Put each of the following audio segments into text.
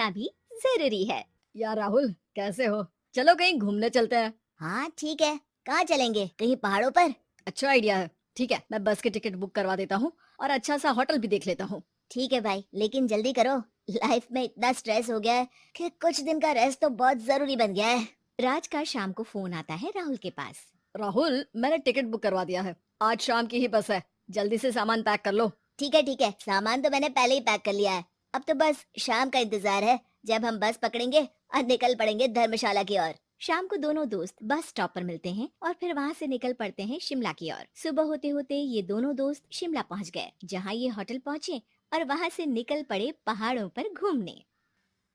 होना भी जरूरी है। यार राहुल, कैसे हो? चलो कहीं घूमने चलते हैं। हाँ ठीक है, कहाँ चलेंगे? कहीं पहाड़ों पर? अच्छा आइडिया है। ठीक है, मैं बस की टिकट बुक करवा देता हूँ और अच्छा सा होटल भी देख लेता हूँ। ठीक है भाई, लेकिन जल्दी करो। लाइफ में इतना स्ट्रेस हो गया है कि कुछ दिन का रेस्ट तो बहुत जरूरी बन गया है। राज का शाम को फोन आता है राहुल के पास। राहुल, मैंने टिकट बुक करवा दिया है। आज शाम की ही बस है। जल्दी से सामान पैक कर लो। ठीक है, सामान तो मैंने पहले ही पैक कर लिया है। अब तो बस शाम का इंतजार है, जब हम बस पकड़ेंगे और निकल पड़ेंगे धर्मशाला की ओर। शाम को दोनों दोस्त बस स्टॉप पर मिलते हैं और फिर वहाँ से निकल पड़ते हैं शिमला की ओर। सुबह होते होते ये दोनों दोस्त शिमला पहुँच गए, जहाँ ये होटल पहुँचे और वहाँ से निकल पड़े पहाड़ों पर घूमने।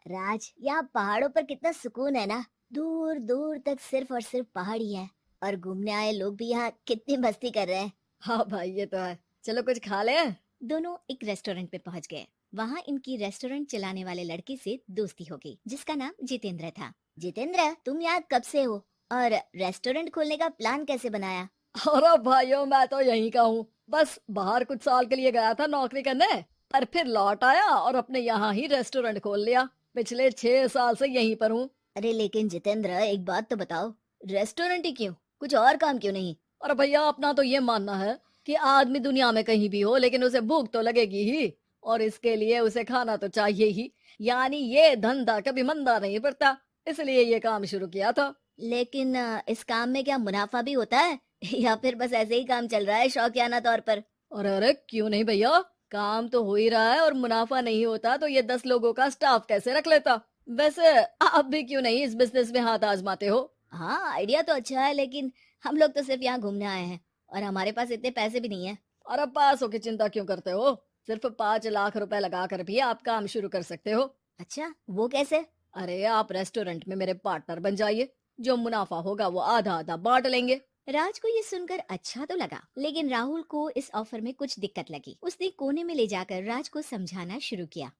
राज, यहाँ पहाड़ों पर कितना सुकून है ना। दूर दूर तक सिर्फ और सिर्फ पहाड़ ही है, और घूमने आए लोग भी यहाँ कितनी मस्ती कर रहे हैं। हाँ भाई, ये तो है। चलो कुछ खा ले। दोनों एक रेस्टोरेंट पे पहुंच गए। वहाँ इनकी रेस्टोरेंट चलाने वाले लड़के से दोस्ती हो गई, जिसका नाम जितेंद्र था। जितेंद्र, तुम यहाँ कब से हो और रेस्टोरेंट खोलने का प्लान कैसे बनाया? अरे भाइयों, मैं तो यहीं का हूँ। बस बाहर कुछ साल के लिए गया था नौकरी करने, पर फिर लौट आया और अपने यहाँ ही रेस्टोरेंट खोल लिया। पिछले 6 साल से यहीं पर हूँ। अरे लेकिन जितेंद्र, एक बात तो बताओ, रेस्टोरेंट ही क्यों, कुछ और काम क्यों नहीं? और भैया, अपना तो ये मानना है कि आदमी दुनिया में कहीं भी हो लेकिन उसे भूख तो लगेगी ही, और इसके लिए उसे खाना तो चाहिए ही। यानी ये धंधा कभी मंदा नहीं पड़ता, इसलिए ये काम शुरू किया था। लेकिन इस काम में क्या मुनाफा भी होता है या फिर बस ऐसे ही काम चल रहा है शौकियाना तौर पर? और अरे क्यों नहीं भैया, काम तो हो ही रहा है, और मुनाफा नहीं होता तो ये 10 लोगों का स्टाफ कैसे रख लेता। वैसे आप भी क्यों नहीं इस बिजनेस में हाथ आजमाते हो? हाँ, आइडिया तो अच्छा है, लेकिन हम लोग तो सिर्फ यहाँ घूमने आए हैं और हमारे पास इतने पैसे भी नहीं है। और अब पैसों की चिंता क्यों करते हो? सिर्फ 5 लाख रुपए लगा कर भी आप काम शुरू कर सकते हो। अच्छा, वो कैसे? अरे आप रेस्टोरेंट में मेरे पार्टनर बन जाइए। जो मुनाफा होगा वो आधा आधा बांट लेंगे। राज को ये सुनकर अच्छा तो लगा, लेकिन राहुल को इस ऑफर में कुछ दिक्कत लगी। उसने कोने में ले जाकर राज को समझाना शुरू किया।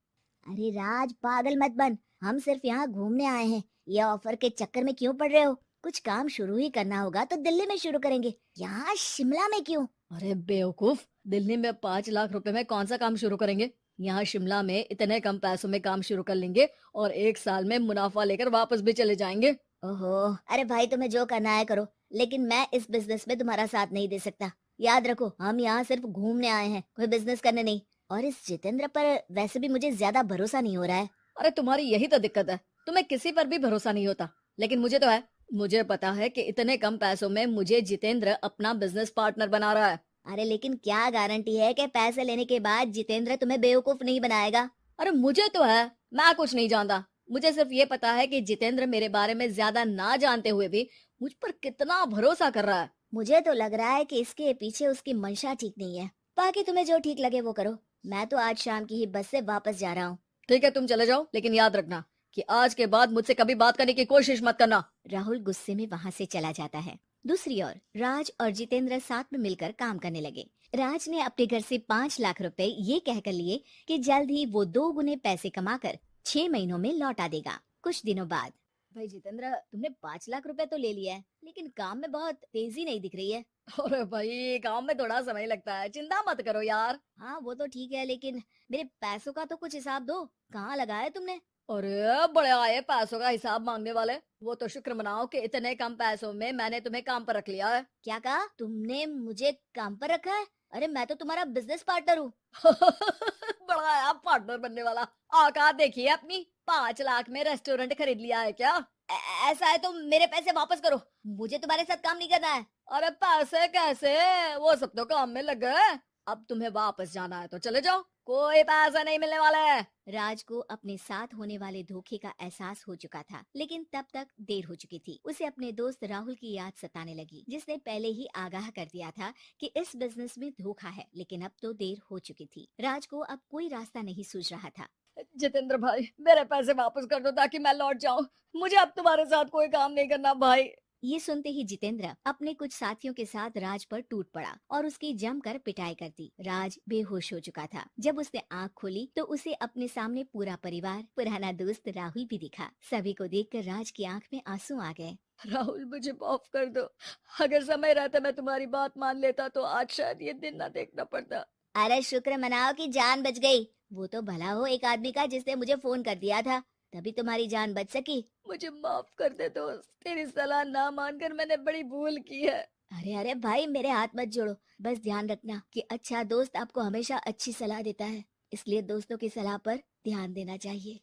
अरे राज, पागल मत बन। हम सिर्फ यहाँ घूमने आए हैं, ये ऑफर के चक्कर में क्यों पड़ रहे हो? कुछ काम शुरू ही करना होगा तो दिल्ली में शुरू करेंगे, यहाँ शिमला में क्यों? अरे बेवकूफ, दिल्ली में 5 लाख रुपए में कौन सा काम शुरू करेंगे? यहाँ शिमला में इतने कम पैसों में काम शुरू कर लेंगे और 1 साल में मुनाफा लेकर वापस भी चले जाएंगे। ओहो, अरे भाई, तुम्हें जो करना है करो, लेकिन मैं इस बिजनेस में तुम्हारा साथ नहीं दे सकता। याद रखो, हम यहाँ सिर्फ घूमने आए हैं, कोई बिजनेस करने नहीं। और इस जितेंद्र पर वैसे भी मुझे ज्यादा भरोसा नहीं हो रहा है। अरे तुम्हारी यही तो दिक्कत है, तुम्हें किसी पर भी भरोसा नहीं होता, लेकिन मुझे तो है। मुझे पता है कि इतने कम पैसों में मुझे जितेंद्र अपना बिजनेस पार्टनर बना रहा है। अरे लेकिन क्या गारंटी है कि पैसे लेने के बाद जितेंद्र तुम्हें बेवकूफ नहीं बनाएगा? अरे मुझे तो है, मैं कुछ नहीं जानता। मुझे सिर्फ ये पता है कि जितेंद्र मेरे बारे में ज्यादा ना जानते हुए भी मुझ पर कितना भरोसा कर रहा है। मुझे तो लग रहा है कि इसके पीछे उसकी मंशा ठीक नहीं है। बाकी तुम्हें जो ठीक लगे वो करो। मैं तो आज शाम की ही बस से वापस जा रहा हूँ। ठीक है, तुम चले जाओ, लेकिन याद रखना कि आज के बाद मुझसे कभी बात करने की कोशिश मत करना। राहुल गुस्से में वहाँ से चला जाता है। दूसरी ओर राज और जितेंद्र साथ में मिलकर काम करने लगे। राज ने अपने घर से 5 लाख रुपए ये कहकर लिए कि जल्द ही वो 2 गुने पैसे कमाकर 6 महीनों में लौटा देगा। कुछ दिनों बाद, भाई जितेंद्र, तुमने 5 लाख रुपए तो ले लिया है, लेकिन काम में बहुत तेजी नहीं दिख रही है। अरे भाई, काम में थोड़ा समय लगता है, चिंता मत करो यार। हाँ वो तो ठीक है, लेकिन मेरे पैसों का तो कुछ हिसाब दो। कहाँ लगाया तुमने? अरे बड़े आए पैसों का हिसाब मांगने वाले। वो तो शुक्र मनाओ कि इतने कम पैसों में मैंने तुम्हें काम पर रख लिया है। क्या कहा? तुमने मुझे काम पर रखा है? अरे मैं तो तुम्हारा बिजनेस पार्टनर हूँ। बड़ा आया पार्टनर बनने वाला। औकात देखिए अपनी, 5 लाख में रेस्टोरेंट खरीद लिया है क्या? ऐसा है तो मेरे पैसे वापस करो, मुझे तुम्हारे साथ काम नहीं करना है। अरे पैसे कैसे, वो सब तो काम में लग गए। अब तुम्हें वापस जाना है तो चले जाओ, कोई पैसा नहीं मिलने वाला है। राज को अपने साथ होने वाले धोखे का एहसास हो चुका था, लेकिन तब तक देर हो चुकी थी। उसे अपने दोस्त राहुल की याद सताने लगी, जिसने पहले ही आगाह कर दिया था कि इस बिजनेस में धोखा है, लेकिन अब तो देर हो चुकी थी। राज को अब कोई रास्ता नहीं सूझ रहा था। जितेंद्र भाई, मेरे पैसे वापस कर दो ताकि मैं लौट जाऊं। मुझे अब तुम्हारे साथ कोई काम नहीं करना भाई। ये सुनते ही जितेंद्र अपने कुछ साथियों के साथ राज पर टूट पड़ा और उसकी जमकर पिटाई कर दी। राज बेहोश हो चुका था। जब उसने आंख खोली तो उसे अपने सामने पूरा परिवार, पुराना दोस्त राहुल भी दिखा। सभी को देखकर राज की आंख में आंसू आ गए। राहुल, मुझे माफ कर दो। अगर समय रहता मैं तुम्हारी बात मान लेता तो आज शायद ये दिन ना देखना पड़ता। अरे शुक्र मनाओ कि जान बच गई। वो तो भला हो एक आदमी का जिसने मुझे फोन कर दिया था। तभी तुम्हारी जान बच सकी। मुझे माफ कर दे दोस्त, तेरी सलाह ना मानकर मैंने बड़ी भूल की है। अरे अरे भाई, मेरे हाथ मत जोड़ो। बस ध्यान रखना कि अच्छा दोस्त आपको हमेशा अच्छी सलाह देता है, इसलिए दोस्तों की सलाह पर ध्यान देना चाहिए।